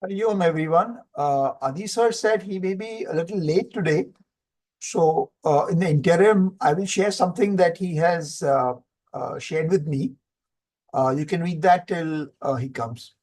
Hariom, everyone. Adi sir said he may be a little late today. So, in the interim, I will share something that he has shared with me. You can read that till he comes.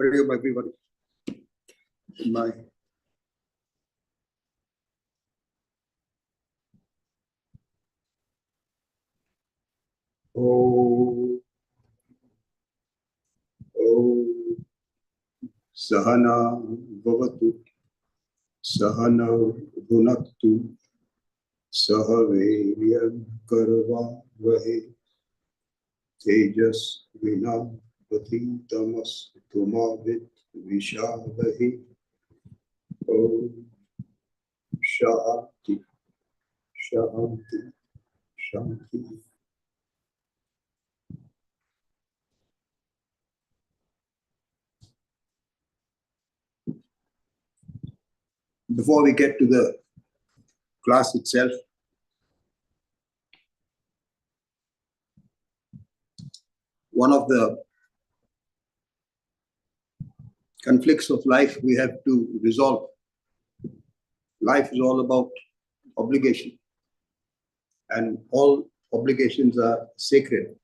Hari Om, everybody. My Om Sahana Bhavatu Sahana Bhunaktu Sahaveryam Karva Vahe Tejas Vina Vati Tamas Tumavit Vishavahe Om Shanti Shanti Shanti. Before we get to the class itself, one of the conflicts of life we have to resolve. Life is all about obligation, and all obligations are sacred.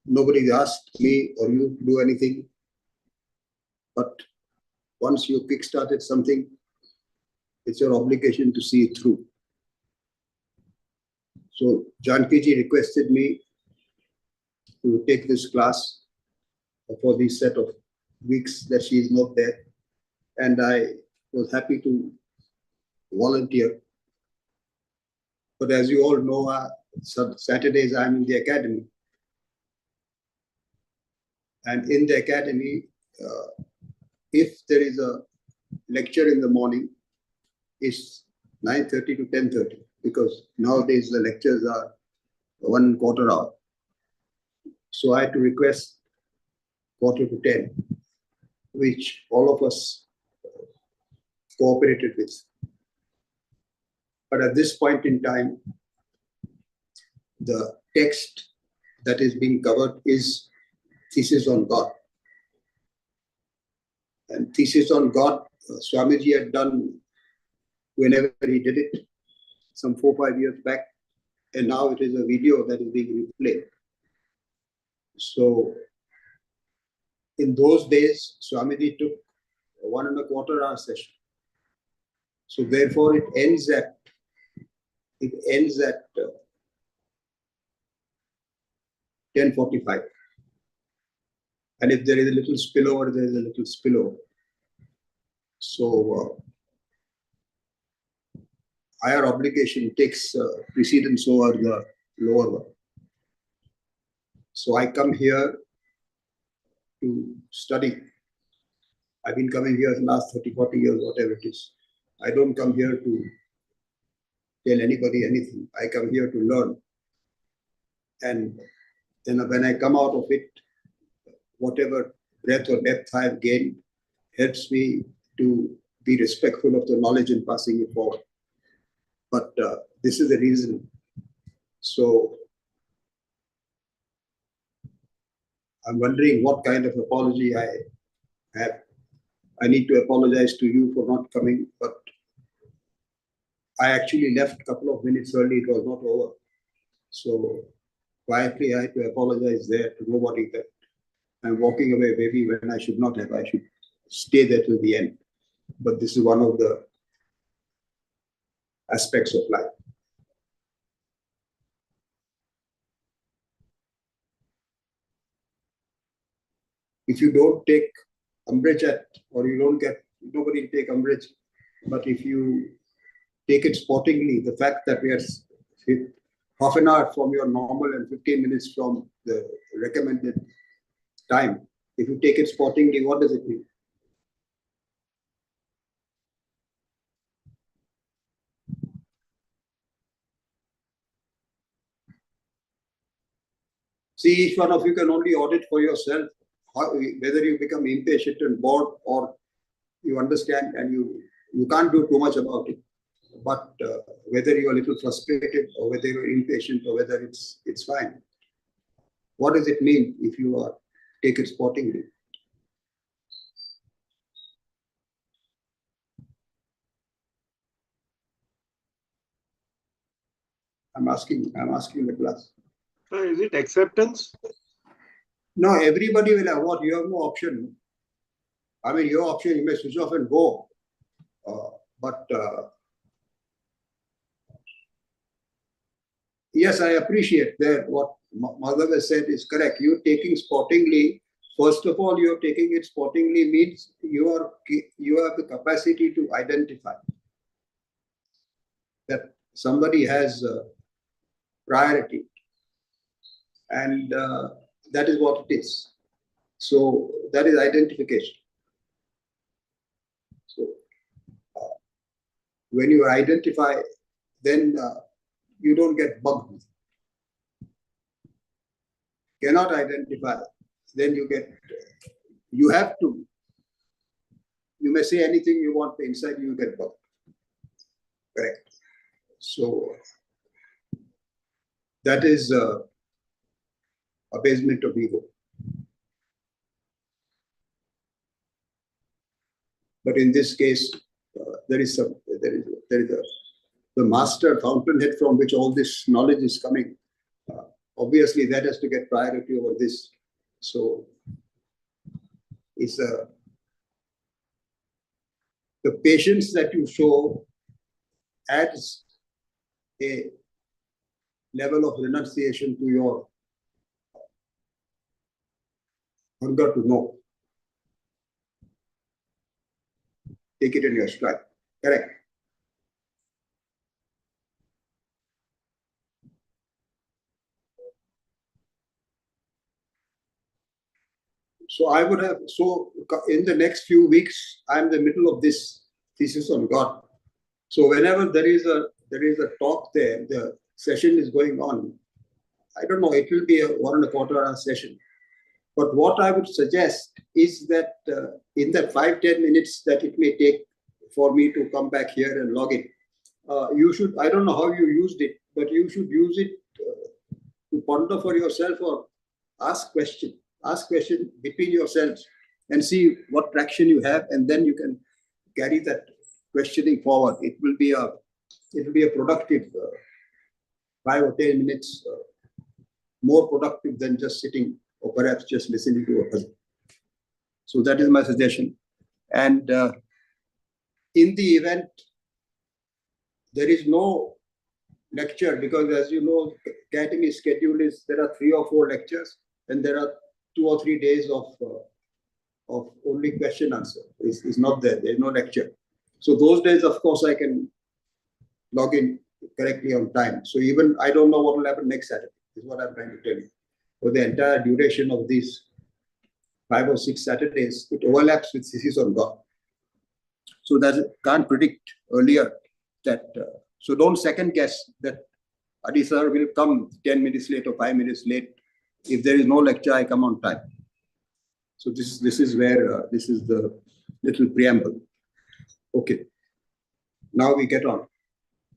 Nobody asked me or you to do anything, but once you kick-started something, it's your obligation to see it through. So Janki-ji requested me to take this class for this set of weeks that she is not there, and I was happy to volunteer. But as you all know, Saturdays I'm in the academy. And in the academy, if there is a lecture in the morning, it's 9:30 to 10:30, because nowadays the lectures are 1/4 hour. So I had to request 9:45, which all of us cooperated with. But at this point in time, the text that is being covered is Thesis on God. And Thesis on God, Swamiji had done whenever he did it, some 4 or 5 years back, and now it is a video that is being replayed. So in those days, Swamiji took 1 1/4 hour session. So therefore it ends at 10:45. And if there is a little spillover, there is a little spillover. So higher obligation takes precedence over the lower one. So I come here to study. I've been coming here the last 30, 40 years, whatever it is. I don't come here to tell anybody anything. I come here to learn. And then when I come out of it, whatever breadth or depth I have gained helps me to be respectful of the knowledge and passing it forward. But this is the reason. So I'm wondering what kind of apology I have. I need to apologize to you for not coming, but I actually left a couple of minutes early. It was not over. So quietly, I had to apologize there to nobody that I'm walking away maybe when I should not have. I should stay there till the end. But this is one of the aspects of life. If you don't take umbrage at, or you don't get, nobody take umbrage, but if you take it sportingly, the fact that we are half an hour from your normal and 15 minutes from the recommended time, if you take it sportingly, what does it mean? See, each one of you can only audit for yourself whether you become impatient and bored, or you understand and you can't do too much about it. But whether you're a little frustrated, or whether you're impatient, or whether it's fine. What does it mean if you take it sportingly? I'm asking the class. Is it acceptance? No, everybody will have what? You have no option. I mean, your option, you may switch off and go. But yes, I appreciate that what Madhav has said is correct. You taking spottingly, first of all, you're taking it spottingly means you have the capacity to identify that somebody has priority, and that is what it is. So that is identification. So when you identify, then you don't get bugged. Cannot identify, then you have to. You may say anything you want, but inside you get bugged. Correct. So that is abasement of ego. But in this case, there is the master fountainhead from which all this knowledge is coming. Obviously, that has to get priority over this. So it's the patience that you show adds a level of renunciation to your hunger to know. Take it in your stride. Correct. So I would have, so in the next few weeks, I'm in the middle of this thesis on God. So whenever there is a talk there, the session is going on. I don't know, it will be a 1.25 hour session. But what I would suggest is that in the 5-10 minutes that it may take for me to come back here and log in, you should, I don't know how you used it, but you should use it to ponder for yourself or ask question between yourselves and see what traction you have, and then you can carry that questioning forward. It will be a productive 5 or 10 minutes, more productive than just sitting or perhaps just listening to a person. So that is my suggestion. And in the event, there is no lecture, because as you know, academy schedule is there are 3 or 4 lectures, and there are 2 or 3 days of only question answer. Is not there. There is no lecture. So those days, of course, I can log in correctly on time. So even I don't know what will happen next Saturday, is what I'm trying to tell you. For the entire duration of these 5 or 6 Saturdays, it overlaps with thesis on God. So that can't predict earlier that. So don't second guess that Adi sir will come 10 minutes late or 5 minutes late. If there is no lecture, I come on time. So this is where this is the little preamble. Okay. Now we get on.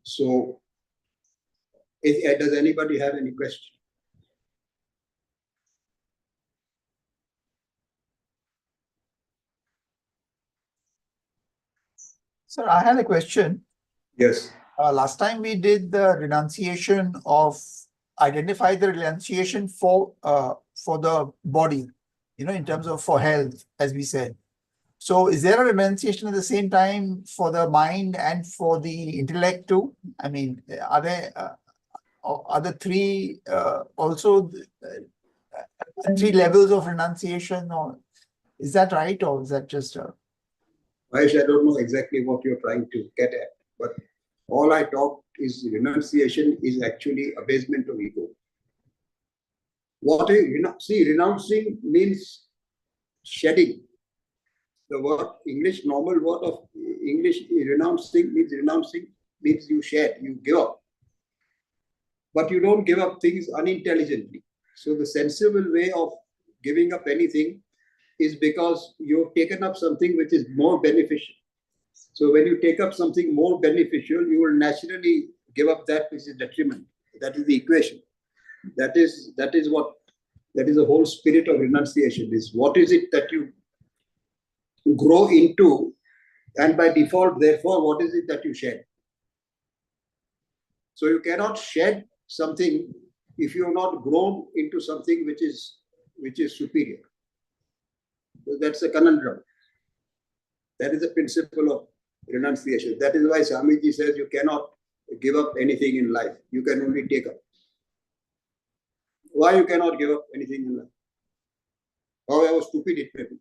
So, does anybody have any question? Sir, I had a question. Yes. Last time we did the renunciation of identify the renunciation for the body, in terms of for health, as we said. So is there a renunciation at the same time for the mind and for the intellect too? I mean, are the 3 also 3 levels of renunciation, or is that right, or is that just Mahesh, I don't know exactly what you're trying to get at, but all I talked is renunciation is actually abasement of ego. Renouncing means shedding. The word normal word of English, renouncing means you shed, you give up. But you don't give up things unintelligently. So the sensible way of giving up anything is because you've taken up something which is more beneficial. So when you take up something more beneficial, you will naturally give up that which is detriment. That is the equation. That is the whole spirit of renunciation. Is what is it that you grow into, and by default, therefore, what is it that you shed? So you cannot shed something if you have not grown into something which is which is superior. So that's a conundrum. That is the principle of renunciation. That is why Swamiji says you cannot give up anything in life. You can only take up. Why you cannot give up anything in life? However stupid it may be.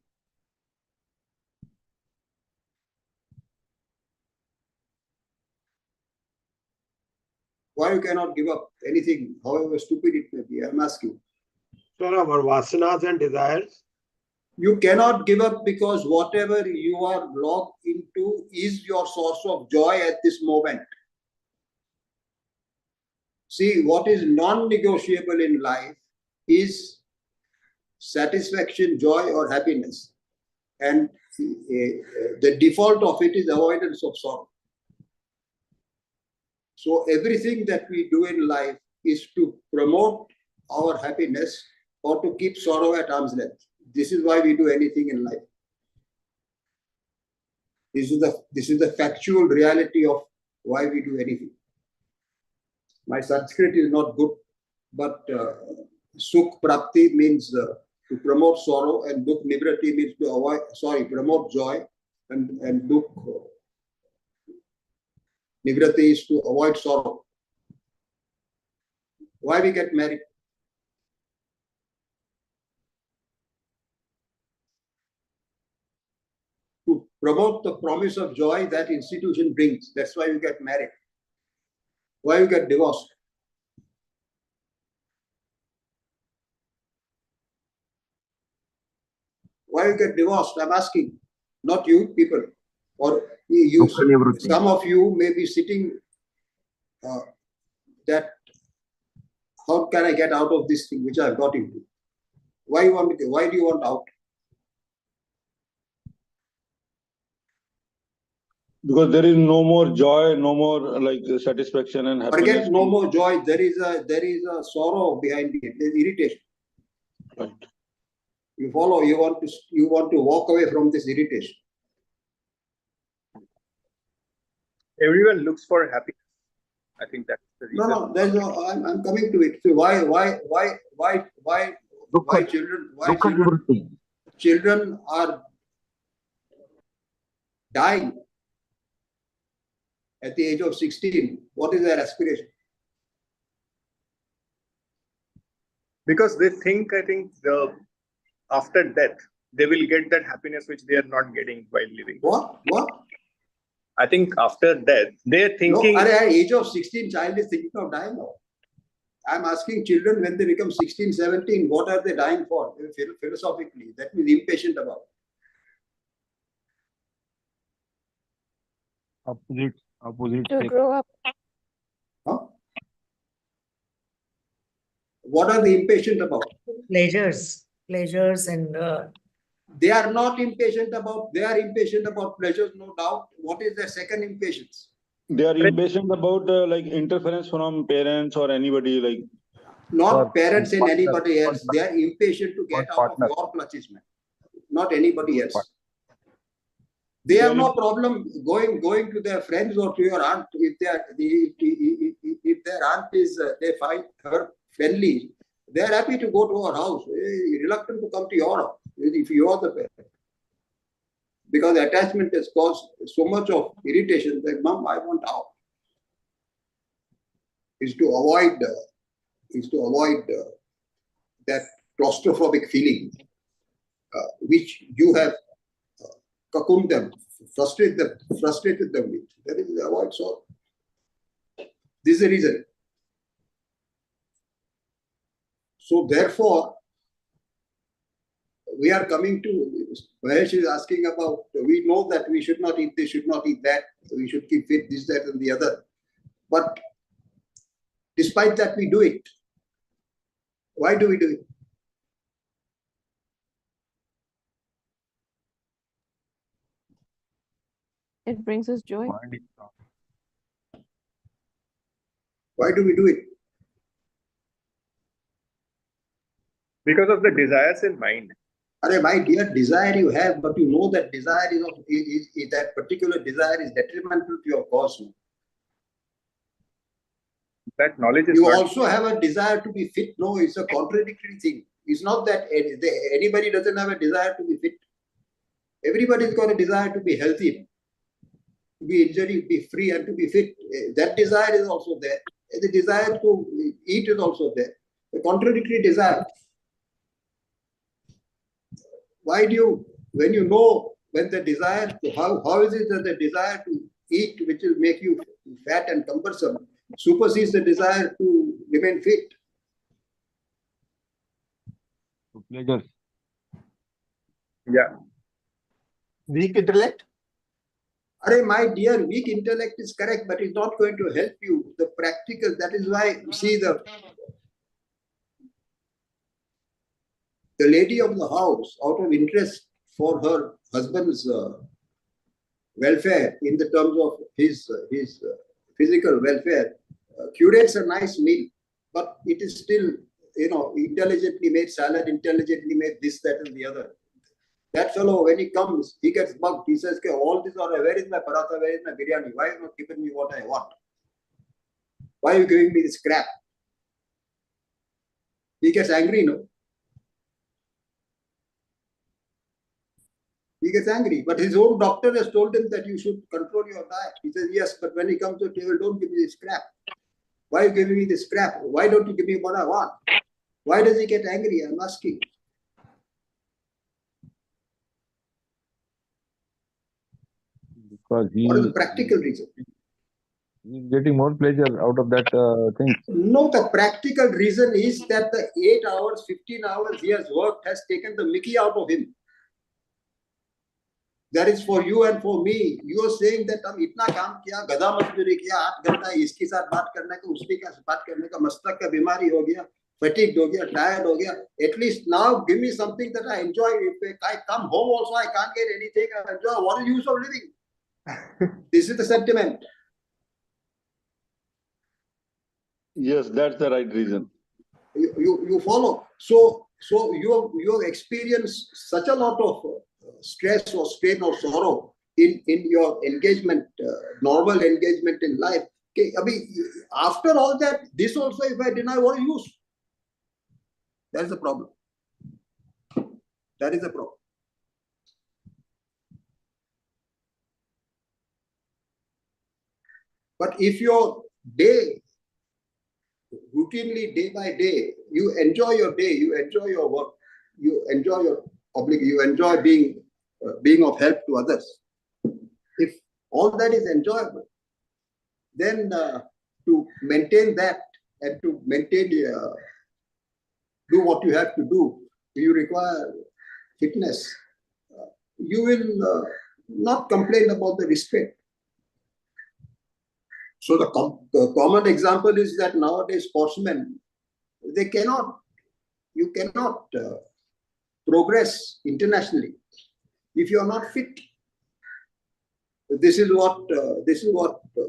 Why you cannot give up anything, however stupid it may be? I'm asking. So our vasanas and desires. You cannot give up because whatever you are locked into is your source of joy at this moment. See, what is non-negotiable in life is satisfaction, joy, or happiness. And the default of it is avoidance of sorrow. So everything that we do in life is to promote our happiness or to keep sorrow at arm's length. This is why we do anything in life. This is the factual reality of why we do anything. My Sanskrit is not good, but Sukh Prapti means to promote sorrow, and Dukh Nivrati means to promote joy, and Dukh Nivrati is to avoid sorrow. Why we get married? To promote the promise of joy that institution brings. That's why you get married. Why you get divorced? Why you get divorced? I'm asking. Not you people. Or you. Some of you may be sitting that how can I get out of this thing which I've got into? Why do you want out? Because there is no more joy, no more like satisfaction and happiness. Forget no more joy. There is a sorrow behind it. There's irritation. Right. You follow. You want to walk away from this irritation. Everyone looks for happiness. I think that's the reason. No. There's no. I'm coming to it. So why children are dying at the age of 16? What is their aspiration? Because they think, I think, after death, they will get that happiness which they are not getting while living. What? I think after death, they are thinking. No, at the age of 16, child is thinking of dying now. I'm asking children when they become 16, 17, what are they dying for? Philosophically, that means impatient about. Opposite To grow up. Huh? What are they impatient about? Pleasures and They are not impatient about, they are impatient about pleasures, no doubt. What is their second impatience? They are impatient about like interference from parents or anybody, like Not parents and anybody else. They are impatient to get out of your clutches, man. Not anybody else. They have no problem going to their friends or to your aunt if their aunt is they find her friendly. They are happy to go to her house. Reluctant to come to your house if you are the parent, because attachment has caused so much of irritation. Like, Mom, I want out. Is to avoid that claustrophobic feeling which you have cocooned them, frustrated them with. That is the avoid sorrow. This is the reason. So therefore, we are coming to, Mahesh is asking about, we know that we should not eat this, should not eat that, we should keep fit, this, that, and the other. But despite that, we do it. Why do we do it? It brings us joy. Why do we do it? Because of the desires in mind. My dear, desire you have, but you know that desire is that particular desire is detrimental to your cause. That knowledge is You not. also have a desire to be fit. No, it's a contradictory thing. It's not that anybody doesn't have a desire to be fit. Everybody's got a desire to be healthy, to be injury, to be free, and to be fit. That desire is also there. The desire to eat is also there. The contradictory desire. Why do you, when you know when the desire, how is it that the desire to eat, which will make you fat and cumbersome, supersedes the desire to remain fit? Pleasures. Yeah. Weak intellect? My dear, weak intellect is correct, but it's not going to help you. The practical, that is why you see the lady of the house, out of interest for her husband's welfare, in the terms of his physical welfare, curates a nice meal, but it is still, intelligently made salad, intelligently made this, that, and the other. That fellow, when he comes, he gets bugged. He says, okay, all these are, where is my paratha, where is my biryani? Why are you not giving me what I want? Why are you giving me this crap? He gets angry, no? He gets angry, but his own doctor has told him that you should control your diet. He says, yes, but when he comes to the table, don't give me this crap. Why are you giving me this crap? Why don't you give me what I want? Why does he get angry? I'm asking. Because What is the practical reason? he's getting more pleasure out of that thing. No, the practical reason is that the 8 hours, 15 hours he has worked has taken the mickey out of him. That is for you and for me. You are saying that हम इतना काम किया, गधा मजदूरी किया, 8 घंटा इसके साथ बात करने का, उसके साथ बात करने का, मस्तक का बीमारी हो गया, fatigued हो गया, tired हो गया. At least now give me something that I enjoy. If I come home also I can't get anything I enjoy. What is the use of living? This is the sentiment. Yes, that's the right reason. You follow. So you have experienced such a lot of stress or strain or sorrow in your engagement, normal engagement in life. Okay, after all that, this also, if I deny, what use? That is the problem. That is the problem. But if your day, routinely, day by day, you enjoy your day, you enjoy your work, you enjoy your public, you enjoy being of help to others. If all that is enjoyable, then to maintain that and to maintain, do what you have to do, you require fitness. You will not complain about the restraint. So the common example is that nowadays sportsmen, you cannot progress internationally if you are not fit. This is what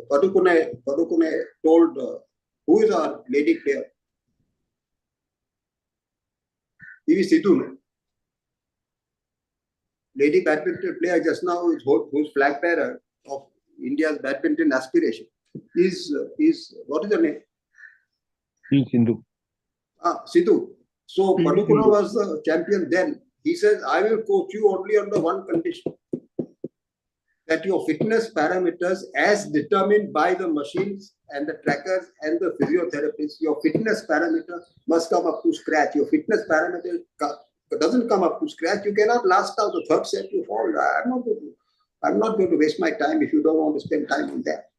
Padukone told. Who is our lady player? PV Sidhu, no? Lady badminton player just now, who's flag bearer of India's badminton aspiration. Is what is her name? Sindhu. Sidhu. So Padukone was the champion then. He says, I will coach you only under one condition, that your fitness parameters, as determined by the machines and the trackers and the physiotherapists, your fitness parameter must come up to scratch. Your fitness parameter doesn't come up to scratch, you cannot last out the third set, you fall. I'm not going to waste my time if you don't want to spend time on that.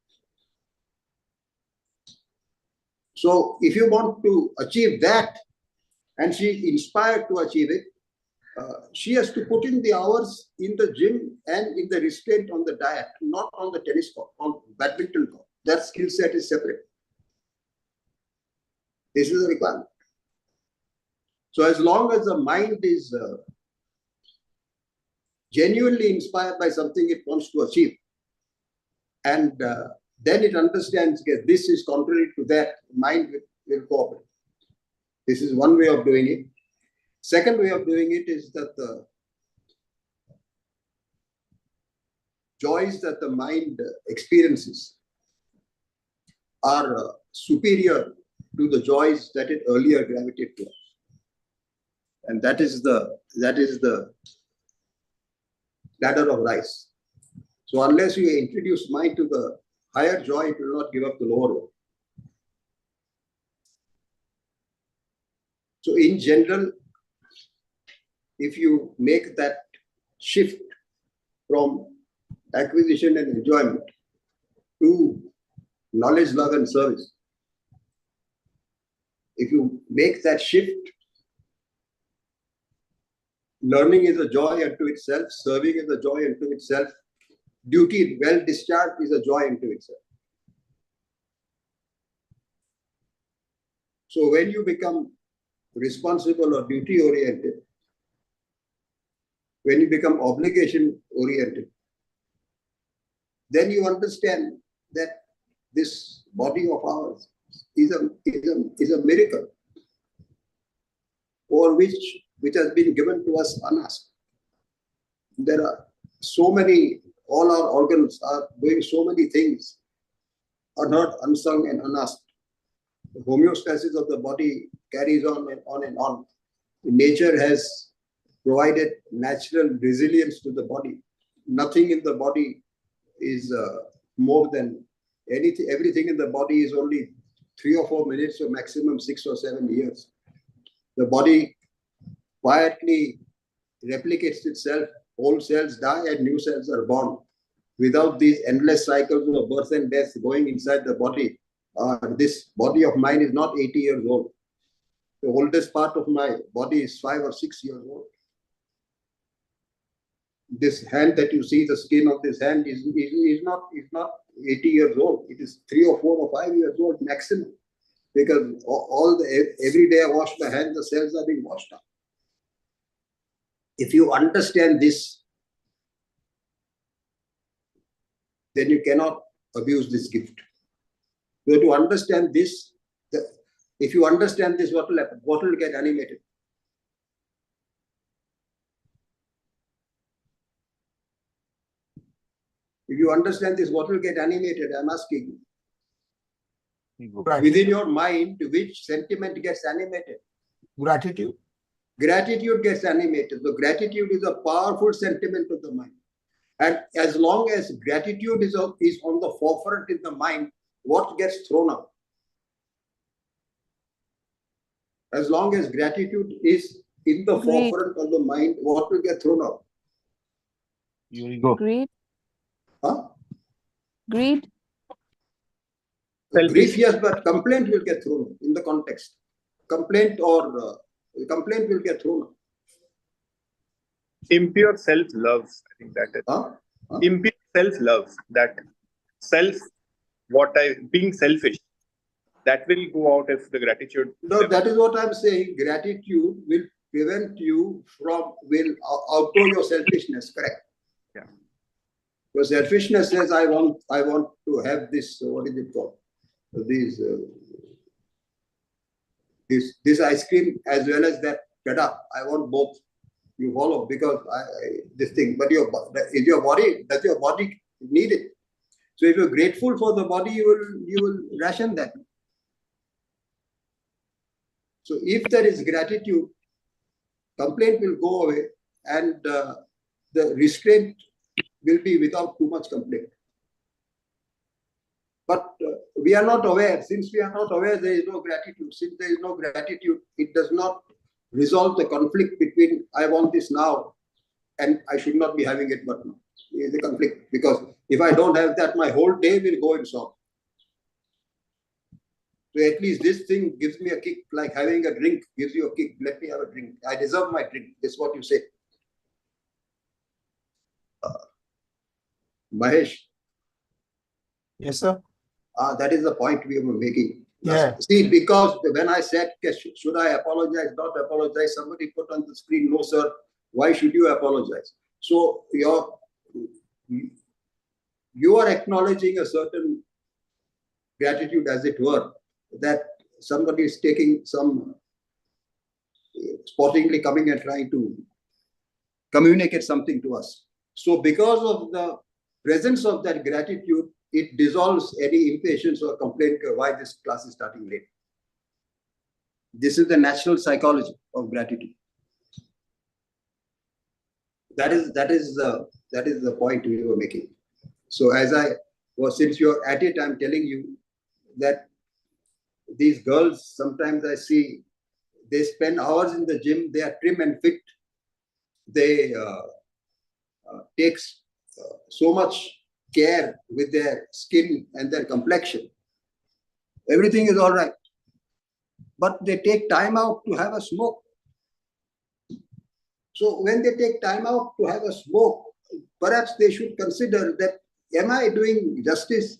So if you want to achieve that, and she is inspired to achieve it, she has to put in the hours in the gym and in the restraint on the diet, not on the tennis court, on badminton court. That skill set is separate. This is a requirement. So as long as the mind is genuinely inspired by something it wants to achieve, and then it understands that this is contrary to that, mind will cooperate. This is one way of doing it. Second way of doing it is that the joys that the mind experiences are superior to the joys that it earlier gravitated towards. And that is the ladder of rice. So unless you introduce mind to the higher joy, it will not give up the lower one. So in general, if you make that shift from acquisition and enjoyment to knowledge, love, and service, if you make that shift, learning is a joy unto itself, serving is a joy unto itself, duty well discharged is a joy unto itself. So when you become responsible or duty oriented, when you become obligation oriented, then you understand that this body of ours is a miracle, or which has been given to us unasked. There are so many, all our organs are doing so many things, are not unsung and unasked. The homeostasis of the body carries on and on and on. Nature has provided natural resilience to the body. Nothing in the body is more than anything. Everything in the body is only 3 or 4 minutes or maximum 6 or 7 years. The body quietly replicates itself. Old cells die and new cells are born. Without these endless cycles of birth and death going inside the body, this body of mine is not 80 years old. The oldest part of my body is 5 or 6 years old. This hand that you see, the skin of this hand is not 80 years old. It is 3 or 4 or 5 years old maximum. Because every day I wash my hands, the cells are being washed out. If you understand this, then you cannot abuse this gift. So to understand this, if you understand this, what will happen? What will get animated? If you understand this, what will get animated? I'm asking you. Within your mind, which sentiment gets animated? Gratitude. Gratitude gets animated. So gratitude is a powerful sentiment of the mind. And as long as gratitude is on the forefront in the mind, what gets thrown out? As long as gratitude is in the Greed. forefront of the mind, what will get thrown out? Your ego. Greed. Huh? Greed. Grief, yes, but complaint will get thrown out in the context. Complaint will get thrown out. Impure self-love, I think that is. Huh? Impure self-love, that being selfish, that will go out if the gratitude. No, that is what I'm saying. Gratitude will prevent you will outgrow your selfishness, correct? Yeah. Because selfishness says, I want to have this, what is it called? This ice cream as well as that peda. I want both. You follow, because this thing, but does your body need it? So if you're grateful for the body, you will ration that. So if there is gratitude, complaint will go away, and the restraint will be without too much complaint. But we are not aware. Since we are not aware, there is no gratitude. Since there is no gratitude, it does not resolve the conflict between I want this now and I should not be having it but now. It is a conflict, because if I don't have that, my whole day will go in sorrow. So at least this thing gives me a kick, like having a drink gives you a kick. Let me have a drink. I deserve my drink. That's what you say. Mahesh. Yes, sir. That is the point we were making. Yeah. See, because when I said, should I apologize, not apologize, somebody put on the screen, no, sir, why should you apologize? So you are acknowledging a certain gratitude, as it were, that somebody is taking some sportingly coming and trying to communicate something to us. So because of the presence of that gratitude, it dissolves any impatience or complaint why this class is starting late. This is the natural psychology of gratitude. That is the point we were making. So since you're at it, I'm telling you that these girls, sometimes I see, they spend hours in the gym, they are trim and fit, they take so much care with their skin and their complexion. Everything is all right. But they take time out to have a smoke. So when they take time out to have a smoke, perhaps they should consider that, am I doing justice?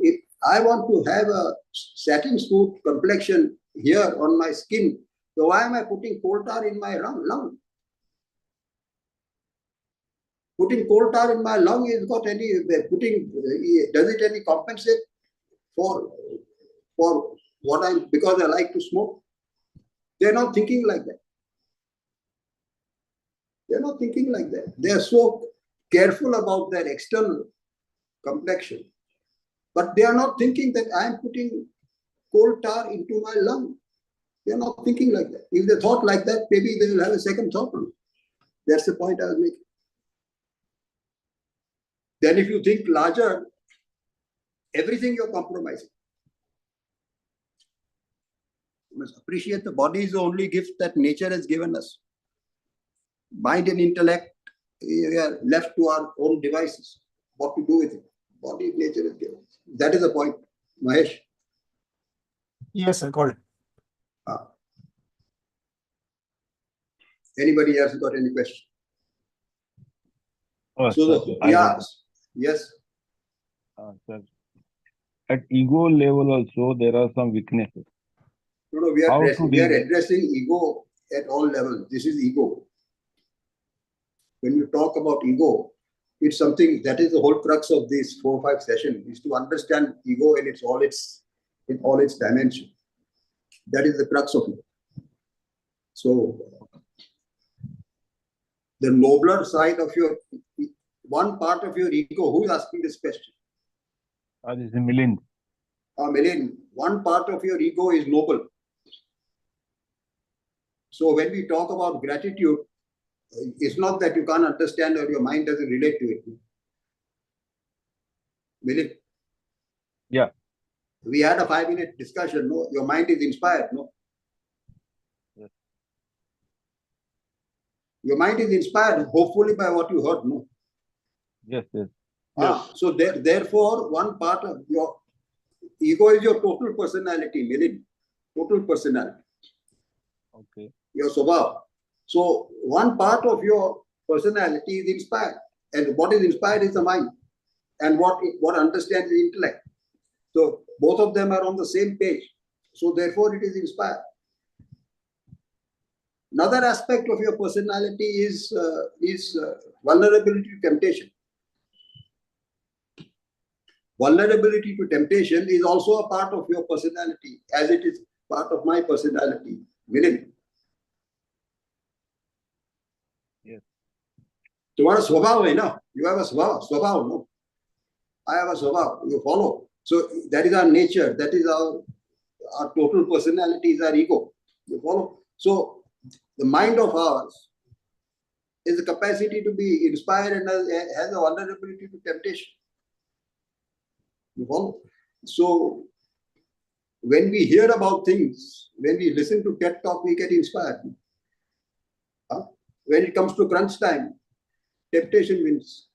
If I want to have a satin smooth complexion here on my skin, so why am I putting coal tar in my lung? Putting coal tar in my lung is got any does it any compensate for what because I like to smoke? They're not thinking like that. They're not thinking like that. They are so careful about their external complexion, but they are not thinking that I am putting coal tar into my lung. They are not thinking like that. If they thought like that, maybe they will have a second thought on it. That's the point I was making. Then if you think larger, everything you're compromising. You must appreciate the body is the only gift that nature has given us. Mind and intellect, we are left to our own devices. What to do with it? Body nature has given us. That is the point. Mahesh? Yes, I got it. Anybody else got any question? Sir, I got it. Yes. Sir, at ego level also there are some weaknesses. No, we How are to addressing ego at all levels. This is ego. When you talk about ego, it's something that is the whole crux of this 4 or 5 sessions, is to understand ego in all its dimension. That is the crux of it. So the nobler side of one part of your ego, who is asking this question? This is Milind. Milind, one part of your ego is noble. So when we talk about gratitude, it's not that you can't understand or your mind doesn't relate to it. Milind? Yeah. We had a 5-minute discussion, no? Your mind is inspired, no? Yes. Your mind is inspired, hopefully, by what you heard, no? Yes, yes. So therefore, one part of your ego is your total personality, Milind. Total personality. Okay. Your swabhav. So one part of your personality is inspired. And what is inspired is the mind. And what understands the intellect. So both of them are on the same page. So therefore it is inspired. Another aspect of your personality is vulnerability to temptation. Vulnerability to temptation is also a part of your personality, as it is part of my personality. Milind. Yes. You are a swabhav, no? You have a swabhav, no? I have a swabhav, you follow. So that is our nature, that is our total personality is our ego. You follow? So the mind of ours is the capacity to be inspired and has a vulnerability to temptation. You follow? So when we hear about things, when we listen to TED Talk, we get inspired. When it comes to crunch time, temptation wins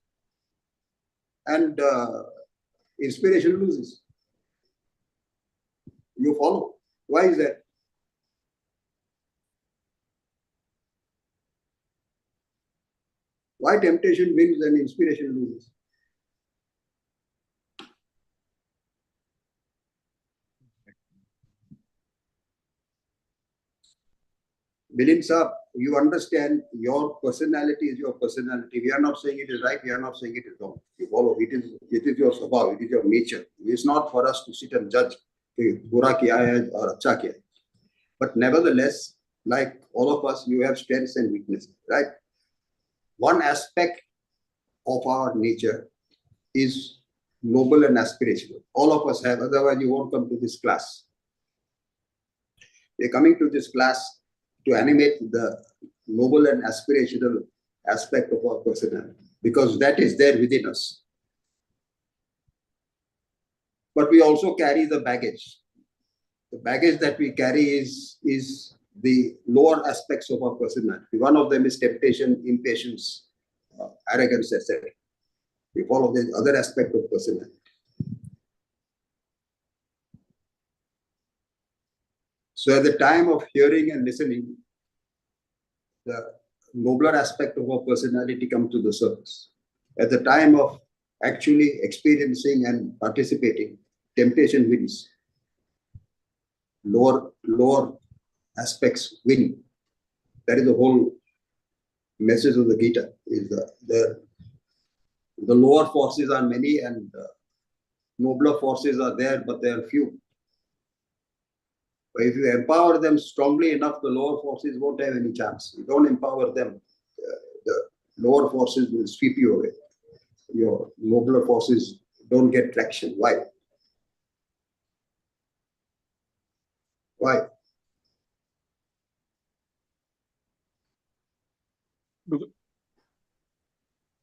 and inspiration loses. You follow? Why is that? Why temptation wins and inspiration loses? Milind Saab, you understand your personality is your personality. We are not saying it is right, we are not saying it is wrong. You follow, it is your swabhav, it is your nature. It is not for us to sit and judge bura kiya hai or acha kiya hai. But nevertheless, like all of us, you have strengths and weaknesses, right? One aspect of our nature is noble and aspirational. All of us have, otherwise you won't come to this class. We're coming to this class to animate the noble and aspirational aspect of our personality, because that is there within us. But we also carry the baggage. The baggage that we carry is the lower aspects of our personality. One of them is temptation, impatience, arrogance, etc. We follow the other aspect of personality. So at the time of hearing and listening, the nobler aspect of our personality comes to the surface. At the time of actually experiencing and participating, temptation wins. Lower aspects win. That is the whole message of the Gita. Is the lower forces are many and nobler forces are there, but they are few. But if you empower them strongly enough, the lower forces won't have any chance. You don't empower them, the lower forces will sweep you away. Your nobler forces don't get traction. Why? Why?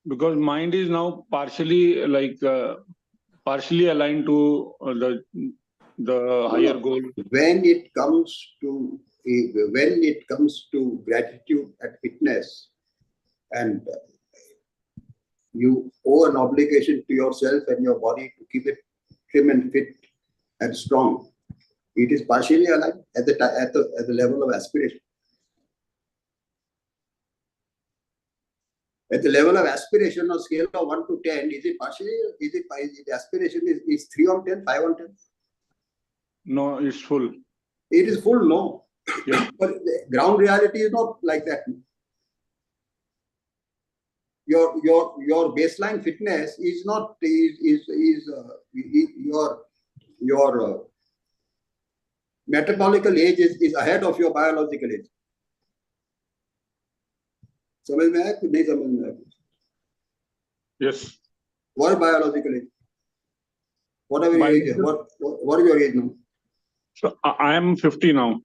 Because mind is now partially partially aligned to the higher goal. When it comes to gratitude and fitness, and you owe an obligation to yourself and your body to keep it trim and fit and strong, it is partially aligned at the level of aspiration. At the level of aspiration, on scale of 1 to 10, is it partially? Is the aspiration is 3 on 10, 5 on 10? No, it's full. It is full, no. Yeah. But the ground reality is not like that. Your baseline fitness is not your metabolical age is ahead of your biological age. समझ में आया कि नहीं समझ में आया? Yes. What biological age? Whatever your age is. What is your age now? So I am 50 now.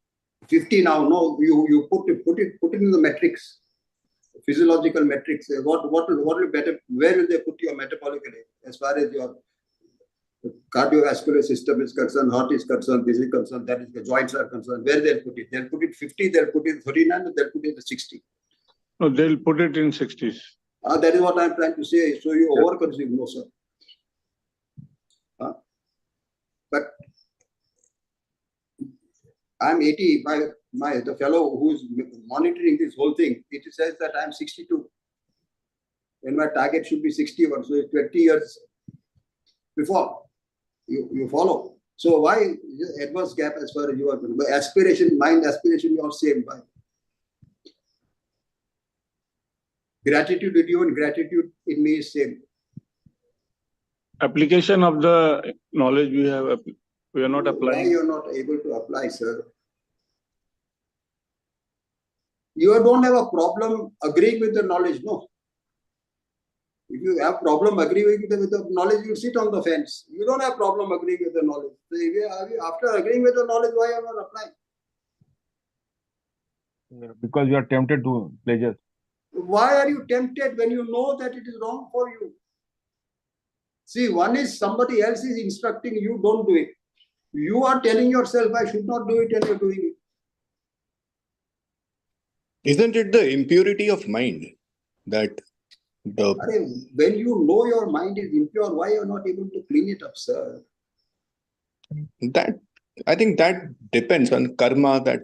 50 now. No, you put it in the metrics, physiological metrics. What will better? Where will they put your metabolical age as far as your cardiovascular system is concerned, heart is concerned, this is concerned, that is the joints are concerned? Where they'll put it? They'll put it 50. They'll put it 39. They'll put it 60. No, they'll put it in 60s. That is what I'm trying to say. So you overconsume, no, sir. But I'm 80. The fellow who's monitoring this whole thing, it says that I'm 62. And my target should be 61. So it's 20 years before. You follow. So why adverse gap as far as you are concerned? Aspiration, mind aspiration, you are same. Why? Gratitude with you and gratitude in me is same. Application of the knowledge we are not applying. Why you're not able to apply, sir? You don't have a problem agreeing with the knowledge, no. If you have problem agreeing with the knowledge, you sit on the fence. You don't have problem agreeing with the knowledge. So after agreeing with the knowledge, why are you not applying? Because you are tempted to pleasures. Why are you tempted when you know that it is wrong for you? See, one is somebody else is instructing you, don't do it. You are telling yourself, I should not do it, and you're doing it. Isn't it the impurity of mind that when you know your mind is impure, why are you not able to clean it up, sir? I think that depends on karma, that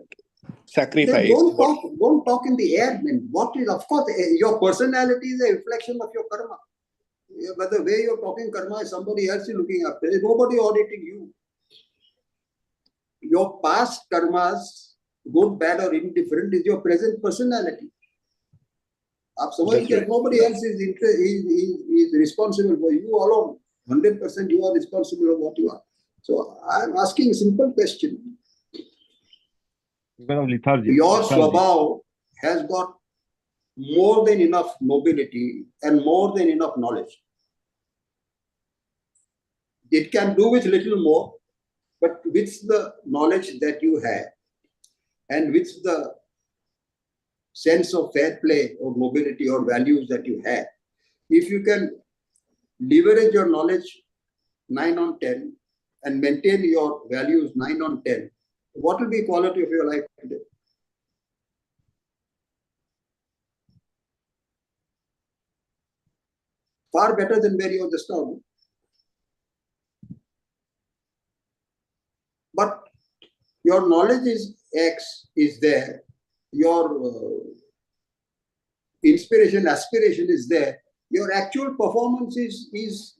sacrifice. Don't talk in the air, man. What is, of course, your personality is a reflection of your karma. But the way you're talking karma is somebody else is looking up. There is nobody auditing you. Your past karmas, good, bad, or indifferent, is your present personality. Nobody else is responsible for you alone. 100% you are responsible for what you are. So I'm asking a simple question. Because of lethargy. Your swabhav has got more than enough nobility and more than enough knowledge. It can do with little more, but with the knowledge that you have and with the sense of fair play or mobility or values that you have, if you can leverage your knowledge 9 on 10 and maintain your values 9 on 10, what will be quality of your life today? Far better than where you are just now. But your knowledge is X is there, your inspiration, aspiration is there, your actual performance is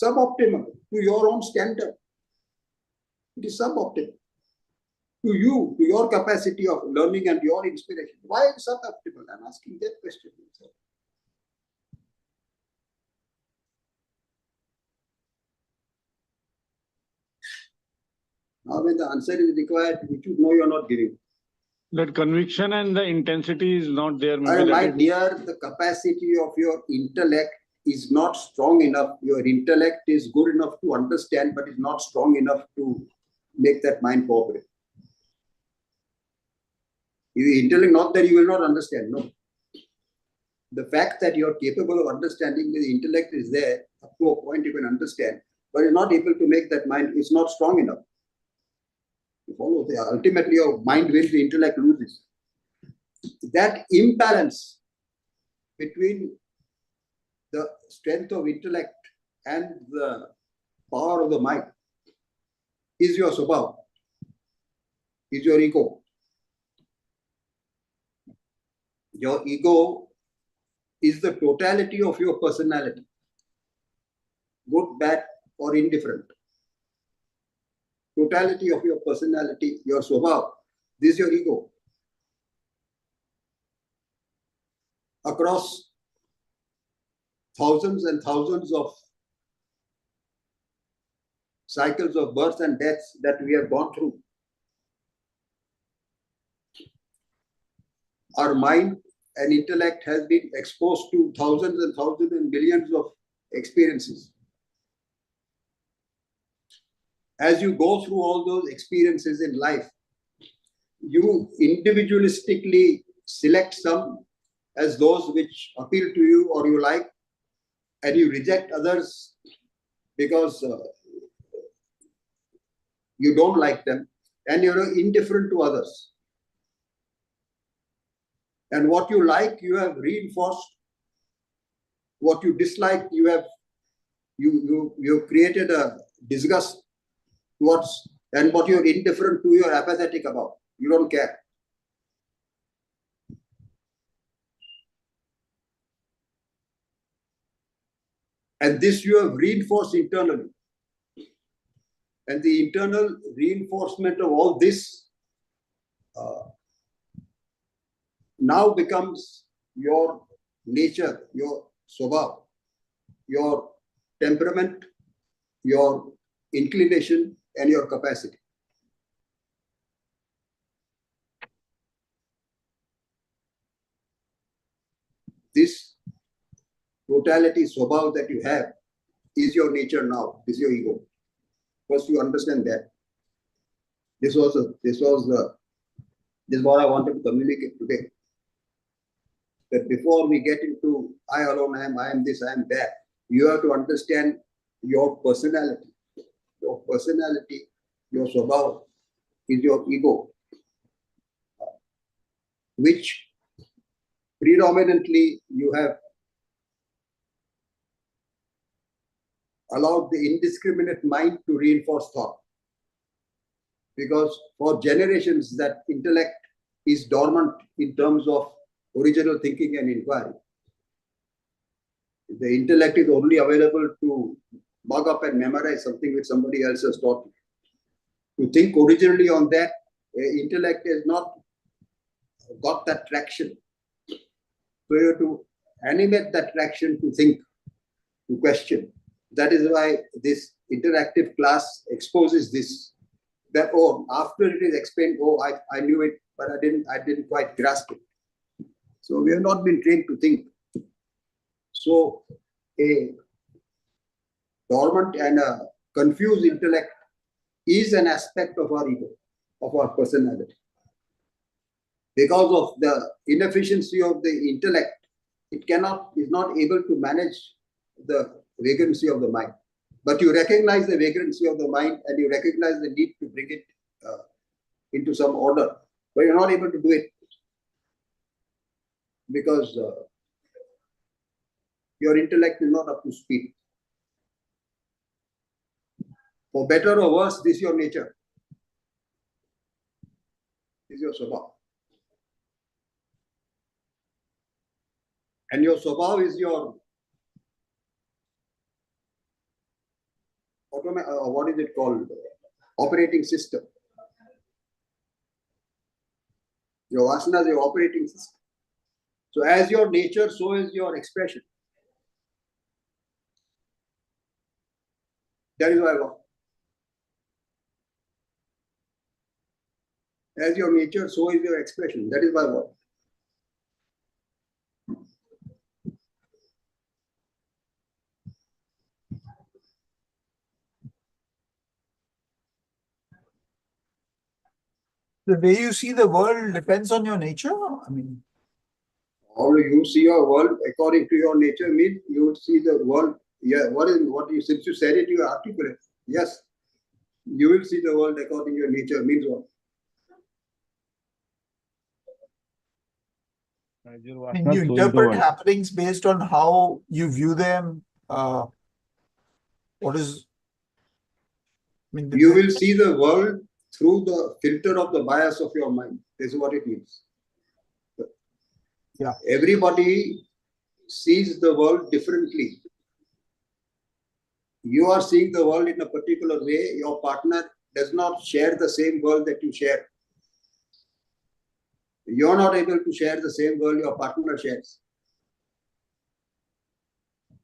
suboptimal to your own standard. It is suboptimal to you, to your capacity of learning and your inspiration. Why is suboptimal? I'm asking that question. Now, when the answer is required, which you know you are not giving. That conviction and the intensity is not there. Maybe My that is, dear, the capacity of your intellect is not strong enough. Your intellect is good enough to understand, but is not strong enough to make that mind cooperate. Your intellect, not that you will not understand, no. The fact that you are capable of understanding, the intellect is there, up to a point you can understand, but you're not able to make that mind, it's not strong enough. You follow? Ultimately, your mind wins, the intellect loses. That imbalance between the strength of intellect and the power of the mind is your swabhav, is your ego. Your ego is the totality of your personality, good, bad, or indifferent. Totality of your personality, your swabhav, this is your ego. Across thousands and thousands of cycles of birth and deaths that we have gone through, our mind and intellect has been exposed to thousands and thousands and millions of experiences. As you go through all those experiences in life, you individualistically select some as those which appeal to you or you like, and you reject others because you don't like them, and you're indifferent to others. And what you like, you have reinforced. What you dislike, you have created a disgust towards, and what you're indifferent to, you're apathetic about. You don't care. And this you have reinforced internally. And the internal reinforcement of all this now becomes your nature, your swabhav, your temperament, your inclination, and your capacity. This totality, swabhav that you have is your nature now, is your ego. First, you understand that. This is what I wanted to communicate today. That before we get into I alone am, I am this, I am that, you have to understand your personality. Your personality, your swabhav is your ego, which predominantly you have allowed the indiscriminate mind to reinforce thought. Because for generations, that intellect is dormant in terms of original thinking and inquiry. The intellect is only available to mug up and memorize something which somebody else has taught you. To think originally on that, intellect has not got that traction. So you have to animate that traction to think, to question. That is why this interactive class exposes this. That, oh, after it is explained, oh, I knew it, but I didn't quite grasp it. So we have not been trained to think. So a dormant and a confused intellect is an aspect of our ego, of our personality. because of the inefficiency of the intellect, it is not able to manage the vagrancy of the mind. But you recognize the vagrancy of the mind and you recognize the need to bring it into some order, but you're not able to do it because your intellect is not up to speed. For better or worse, this is your nature. This is your swabhav. And your swabhav is your what is it called? Operating system. Your vasana is your operating system. So as your nature, so is your expression. That is why as your nature, so is your expression. That is why what? The way you see the world depends on your nature. I mean, How you see your world according to your nature means you would see the world. Yeah, since you said it, you articulate. Yes, you will see the world according to your nature means what? As your I mean, vasana, you so is the interpret world. happenings based on how you view them. What is, I mean, You will see the world through the filter of the bias of your mind. This is what it means. Yeah. Everybody sees the world differently. You are seeing the world in a particular way. Your partner does not share the same world that you share. You are not able to share the same world your partner shares.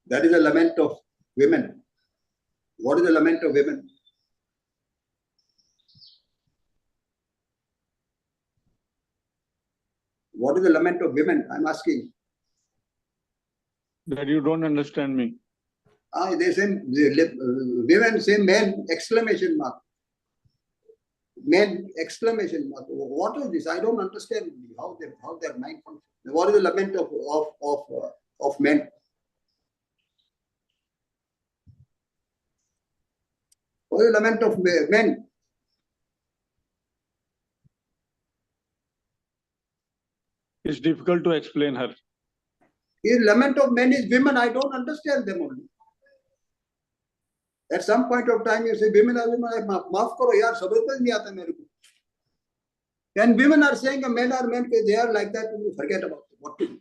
That is a lament of women. What is the lament of women? What is the lament of women? I'm asking. That you don't understand me. They say women say men, exclamation mark. Men, exclamation mark. What is this? I don't understand how their mind functions. What is the lament of men? What is the lament of men? It's difficult to explain her. The lament of men is women. I don't understand them only. At some point of time, you say women are women. Maaf karo yaar, sabr mein nahi aata mere ko. And women are saying men are men. They are like that. You forget about it. What to do?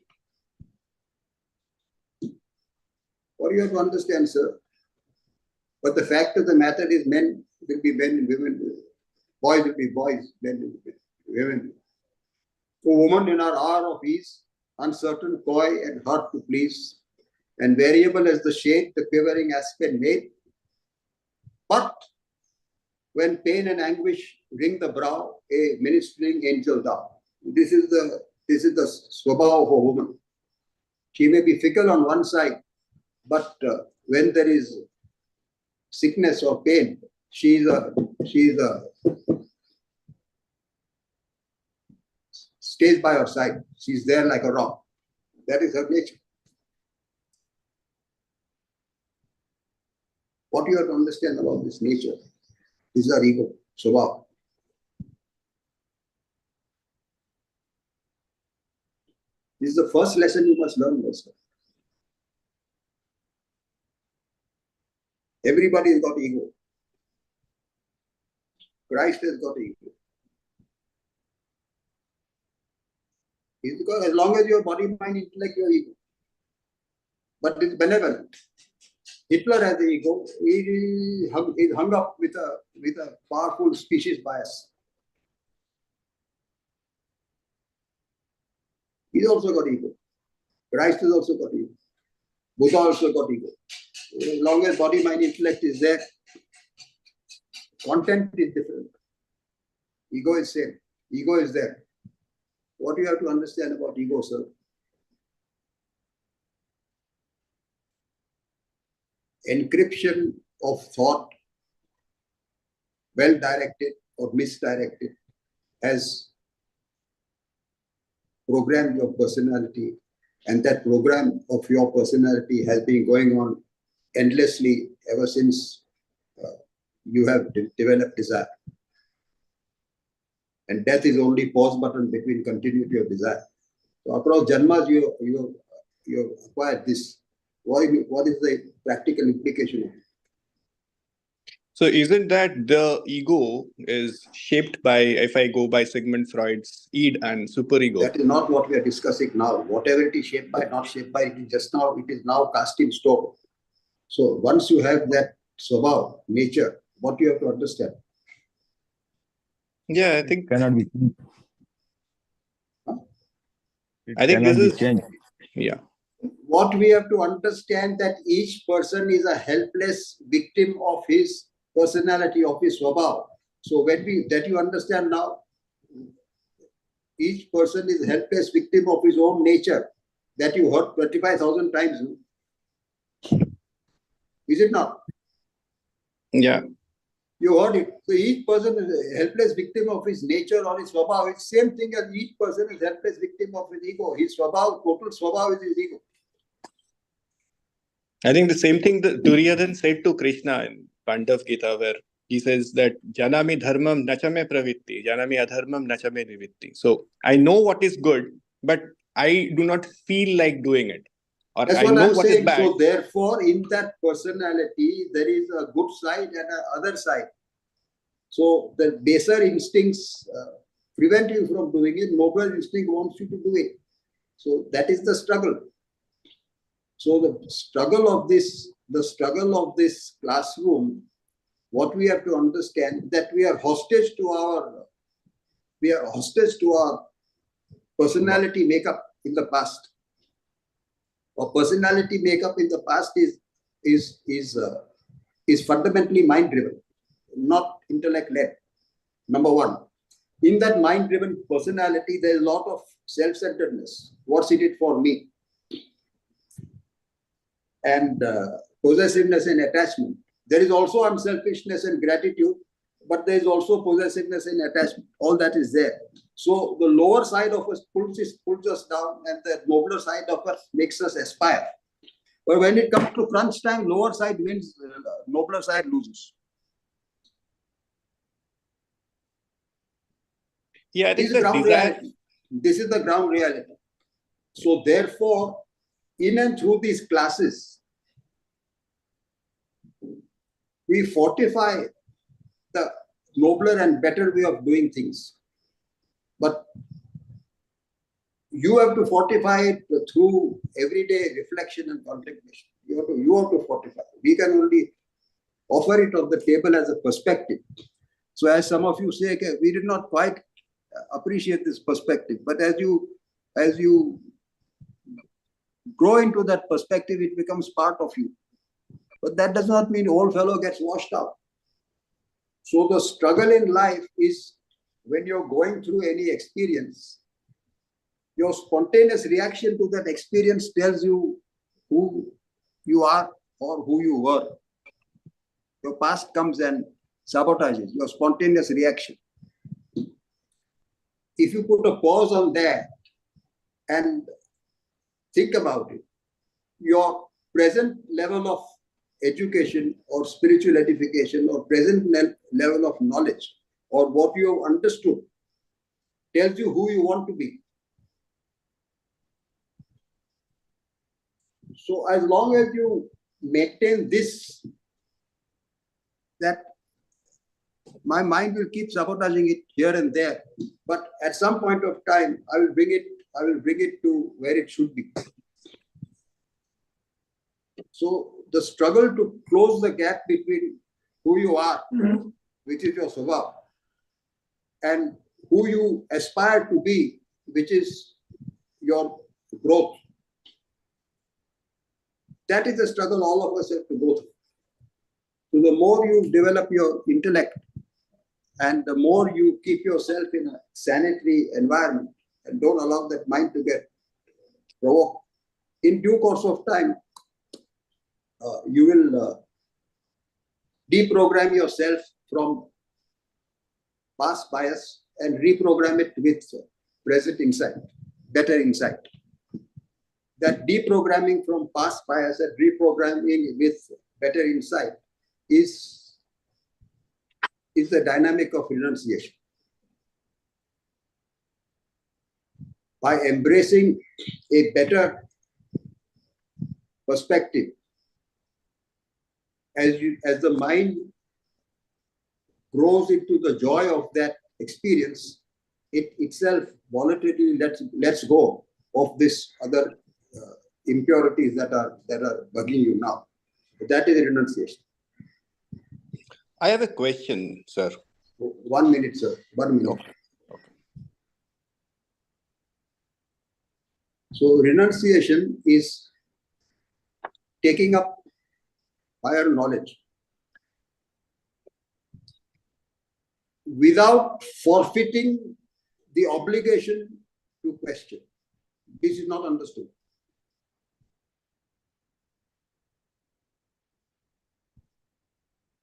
What you have to understand, sir. But the fact of the matter is, men will be men, women, boys will be boys, men will be women. A woman in her hour of ease, uncertain, coy, and hard to please, and variable as the shade, the quivering aspen made. But when pain and anguish wring the brow, a ministering angel thou. This is the swabhav of a woman. She may be fickle on one side, but when there is sickness or pain, she stays by her side. She's there like a rock. That is her nature. What you have to understand about this nature is our ego, swabhav. This is the first lesson you must learn, also. Everybody has got ego. Christ has got ego. It's because as long as your body, mind, intellect, your ego. But it's benevolent. Hitler has the ego. He is hung up with a powerful species bias. He's also got ego. Christ has also got ego. Buddha also got ego. As long as body, mind, intellect is there, content is different. Ego is same. Ego is there. What you have to understand about ego, sir? Encryption of thought, well directed or misdirected, has programmed your personality, and that program of your personality has been going on endlessly ever since you have developed desire. And death is only pause button between continuity of desire. So across janmas, you acquired this. What is the practical implication of it? So isn't that the ego is shaped by, if I go by Sigmund Freud's id and superego? That is not what we are discussing now. Whatever it is shaped by, not shaped by, it is now cast in stone. So once you have that swabhav, nature, what you have to understand? Yeah, I think Cannot be changed. Huh? It I think cannot this be is changed. yeah. What we have to understand that each person is a helpless victim of his personality, of his swabhav. So when you understand now, each person is a helpless victim of his own nature. That you heard 25,000 times. Is it not? Yeah. You heard it. So each person is a helpless victim of his nature or his swabhav. It's the same thing as each person is helpless victim of his ego. His swabhav, total swabhav is his ego. I think the same thing that Duryodhan said to Krishna in Pandav Gita, where he says that Janami dharmam nachame pravitti, Janami adharmam nachame nivitti. So I know what is good, but I do not feel like doing it. Or That's I what know I'm what is saying. bad. So therefore, in that personality, there is a good side and an other side. So the baser instincts prevent you from doing it. Nobler instinct wants you to do it. So that is the struggle. So the struggle of this classroom, what we have to understand that we are hostage to our personality makeup in the past. Our personality makeup in the past is fundamentally mind driven, not intellect led. Number one, in that mind driven personality, there is a lot of self-centeredness. What's in it for me? And possessiveness and attachment. There is also unselfishness and gratitude, but there is also possessiveness and attachment. All that is there. So the lower side of us pulls us down, and the nobler side of us makes us aspire. But when it comes to crunch time, lower side wins, nobler side loses. Yeah, I This think is the ground desire. reality. This is the ground reality. So therefore, in and through these classes, we fortify the nobler and better way of doing things. But you have to fortify it through everyday reflection and contemplation. You have to fortify. We can only offer it on the table as a perspective. So as some of you say, okay, we did not quite appreciate this perspective. But as you grow into that perspective, it becomes part of you. But that does not mean old fellow gets washed out. So the struggle in life is when you're going through any experience, your spontaneous reaction to that experience tells you who you are or who you were. Your past comes and sabotages your spontaneous reaction. If you put a pause on that and think about it, your present level of education or spiritual edification or present level of knowledge or what you have understood tells you who you want to be. So as long as you maintain this, that my mind will keep sabotaging it here and there, but at some point of time, I will bring it to where it should be. So the struggle to close the gap between who you are, which is your swabhav, and who you aspire to be, which is your growth. That is the struggle all of us have to go through. So the more you develop your intellect and the more you keep yourself in a sanitary environment and don't allow that mind to get provoked, in due course of time, you will deprogram yourself from past bias and reprogram it with present insight. better insight. That deprogramming from past bias and reprogramming with better insight is the dynamic of renunciation. By embracing a better perspective, as the mind grows into the joy of that experience, it itself voluntarily lets go of this other impurities that are bugging you now. That is renunciation. I have a question, sir. 1 minute, sir. 1 minute. Okay. So renunciation is taking up higher knowledge without forfeiting the obligation to question. This is not understood.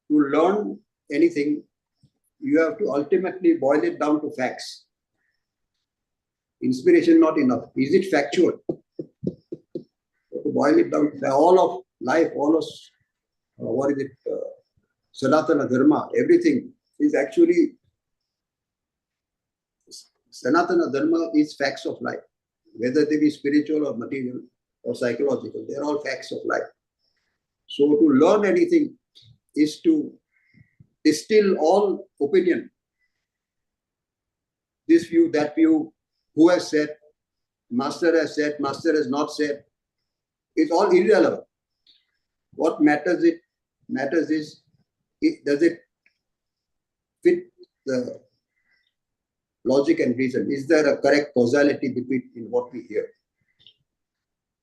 To learn anything, you have to ultimately boil it down to facts. Inspiration not enough. Is it factual? To boil it down to all of life, all of Sanatana Dharma, everything is actually Sanatana Dharma is facts of life, whether they be spiritual or material or psychological, they're all facts of life. So to learn anything is to distill all opinion, this view, that view, who has said, master has said, master has not said. It's all irrelevant. What matters is, does it fit the logic and reason? Is there a correct causality between what we hear?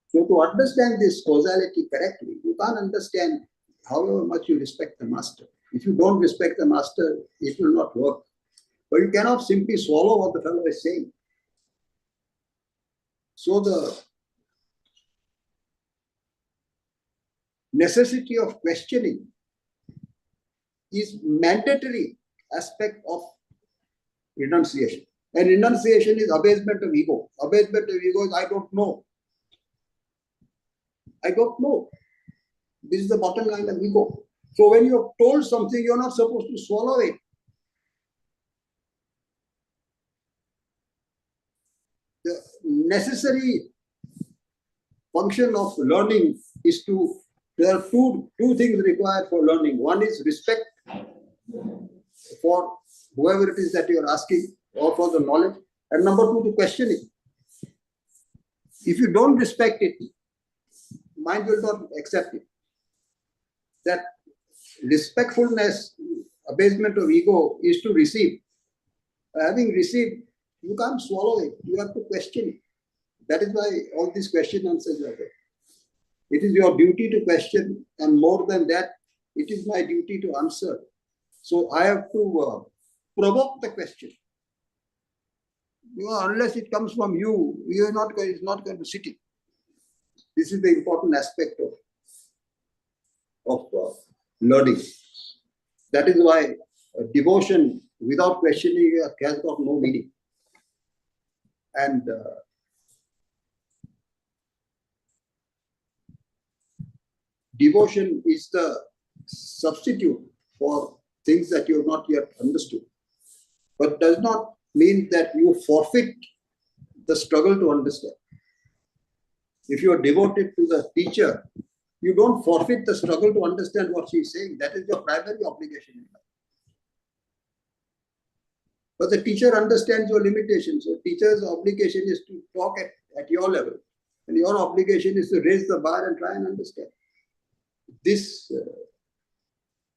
So to understand this causality correctly, you can't understand however much you respect the master. If you don't respect the master, it will not work. But you cannot simply swallow what the fellow is saying. So the necessity of questioning is mandatory aspect of renunciation. And renunciation is abasement of ego. Abasement of ego is I don't know. I don't know. This is the bottom line of ego. So when you're told something, you're not supposed to swallow it. The necessary function of learning is there are two things required for learning. One is respect for whoever it is that you are asking or for the knowledge. And number two, to question it. If you don't respect it, mind will not accept it. That respectfulness, abasement of ego is to receive. Having received, you can't swallow it. You have to question it. That is why all these question answers are there. It is your duty to question, and more than that, it is my duty to answer. So I have to provoke the question. Unless it comes from you, it's not going to sit in. This is the important aspect of learning. That is why devotion without questioning has got no meaning. And devotion is the substitute for things that you have not yet understood, but does not mean that you forfeit the struggle to understand. If you are devoted to the teacher, you don't forfeit the struggle to understand what she is saying. That is your primary obligation in life. But the teacher understands your limitations. So teacher's obligation is to talk at your level. And your obligation is to raise the bar and try and understand. This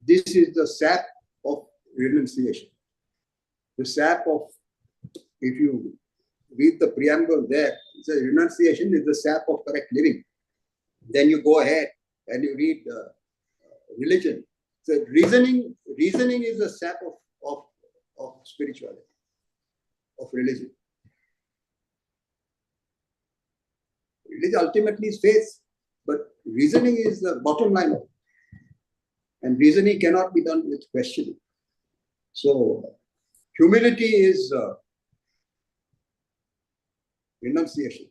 is the sap of renunciation. The sap of, if you read the preamble there, it says renunciation is the sap of correct living. Then you go ahead and you read religion. So reasoning is the sap of spirituality, of religion. Religion ultimately is faith, but reasoning is the bottom line of it. And reasoning cannot be done with questioning. So humility is renunciation.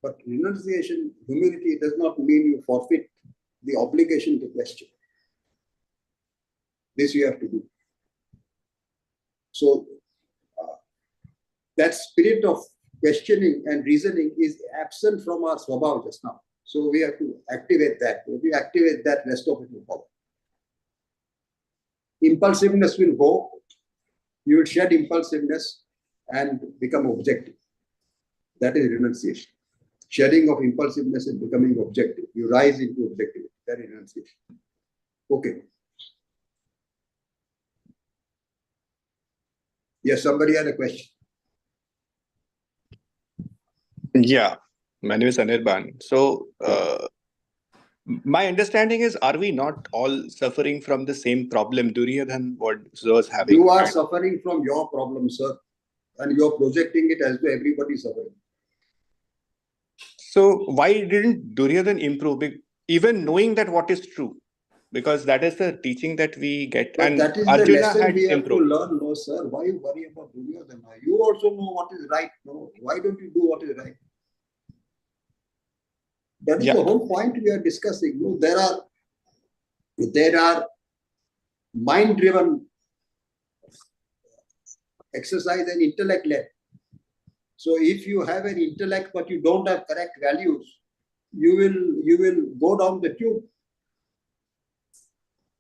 But renunciation, humility does not mean you forfeit the obligation to question. This you have to do. So that spirit of questioning and reasoning is absent from our swabhav just now. So we have to activate that. If we activate that, rest of it will follow. Impulsiveness will go. You will shed impulsiveness and become objective. That is renunciation. Shedding of impulsiveness and becoming objective. You rise into objectivity. That is renunciation. Okay. Yes, somebody had a question. Yeah, my name is Anirban. So, my understanding is, are we not all suffering from the same problem Duryodhan was having? You are suffering from your problem, sir, and you are projecting it as though everybody is suffering. So, why didn't Duryodhan improve, even knowing that what is true? Because that is the teaching that we get. But And that is Arjuna the lesson had we have improved. to learn, no, sir. Why you worry about Duryodhana? You also know what is right, no? Why don't you do what is right? That is Yeah. the whole point we are discussing. No, there are mind-driven exercise and intellect-led. So if you have an intellect but you don't have correct values, you will go down the tube.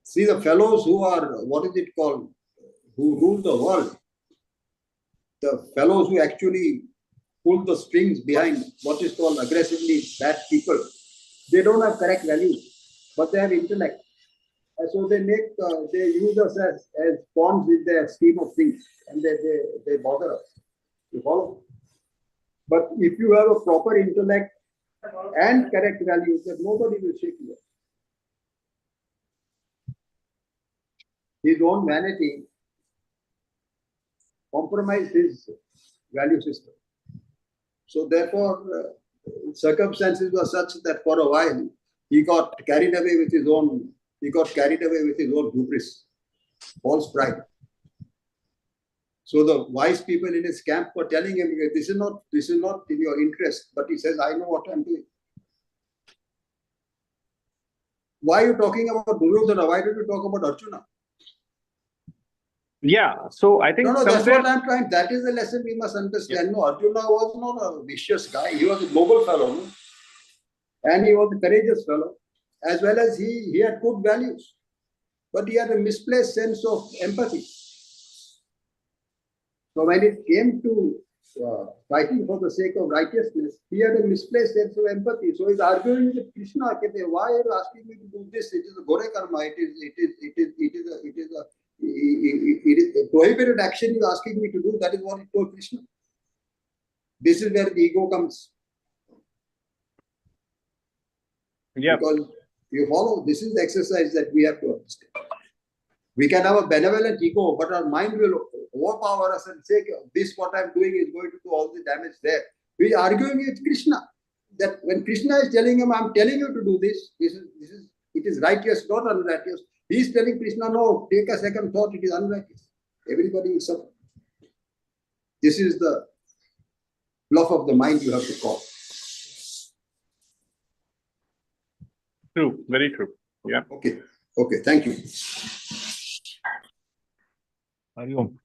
See the fellows who are, what is it called, who rule the world, the fellows who actually pull the strings behind what is called aggressively bad people, they don't have correct values, but they have intellect. And so they use us as pawns with their scheme of things, and they bother us. You follow? But if you have a proper intellect and correct values, then nobody will shake you. His own vanity compromised his value system. So therefore, circumstances were such that for a while he got carried away with his own. He got carried away with his own hubris, false pride. So the wise people in his camp were telling him, "This is not in your interest." But he says, "I know what I'm doing." Why are you talking about Duryodhana? Why don't you talk about Arjuna? Yeah, so I think No, that's somewhere. what I'm trying. That is the lesson we must understand. Yeah. No, Arjuna was not a vicious guy. He was a noble fellow, no? And he was a courageous fellow, as well as he had good values, but he had a misplaced sense of empathy. So when it came to fighting for the sake of righteousness, he had a misplaced sense of empathy. So he's arguing with Krishna. Why are you asking me to do this? It is a gore karma. It is a prohibited action you're asking me to do. That is what he told Krishna. This is where the ego comes. Yeah. Because you follow, this is the exercise that we have to understand. We can have a benevolent ego, but our mind will overpower us and say, this what I'm doing is going to do all the damage there. We are arguing with Krishna. That when Krishna is telling him, I'm telling you to do this, it is righteous, not unrighteous. He is telling Krishna, no, take a second thought, it is unrighteous. Everybody will suffer. This is the bluff of the mind you have to call. True, very true. Yeah. Okay, thank you. Hari Om.